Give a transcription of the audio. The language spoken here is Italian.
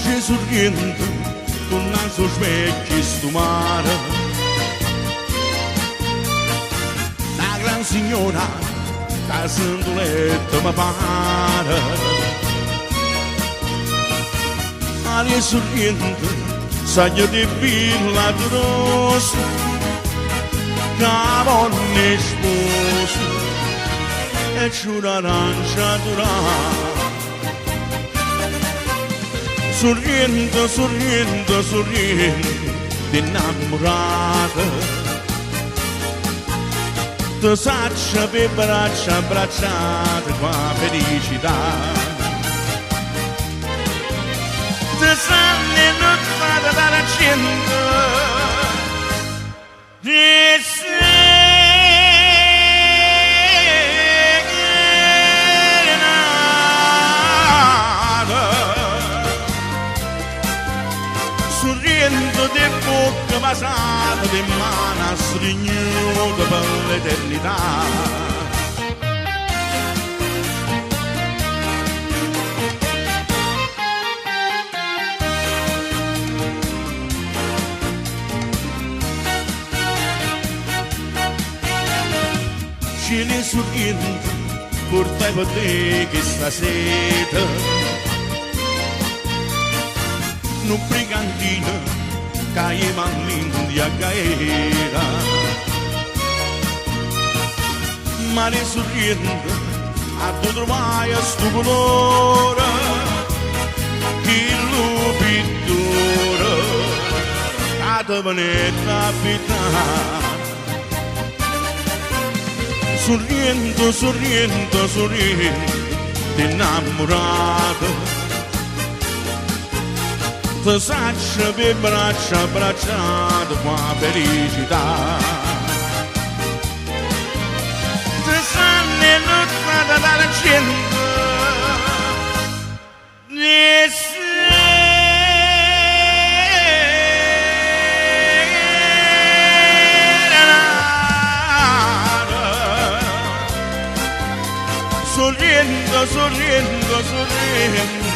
e sorriendo con il naso specchio sto mare. Una gran signora che sento letto mi pare. Aria sorriendo, sagno di villa grossa, cavone sposa e c'è un'arancia durata. Sorriendo, sorriendo, sorriendo, innamorata. Ti saccia per braccia abbracciate qua felicità. Ti sanno innuzzata dall'accento e sorriendo di bocca basata di mano stringnuta per l'eternità. Ce ne sorriendo portai per te questa seta, un brigantino caeva all'India caera, ma ne sorriendo a tu trovai a sto colore che lo pittura a te venne capitare. Sorriendo, sorriendo, sorriendo, innamorata. Ti saccia per braccia abbracciate qua felicità. Ti sanno innuzzata dalla gente e sorriendo, sorriendo, sorriendo.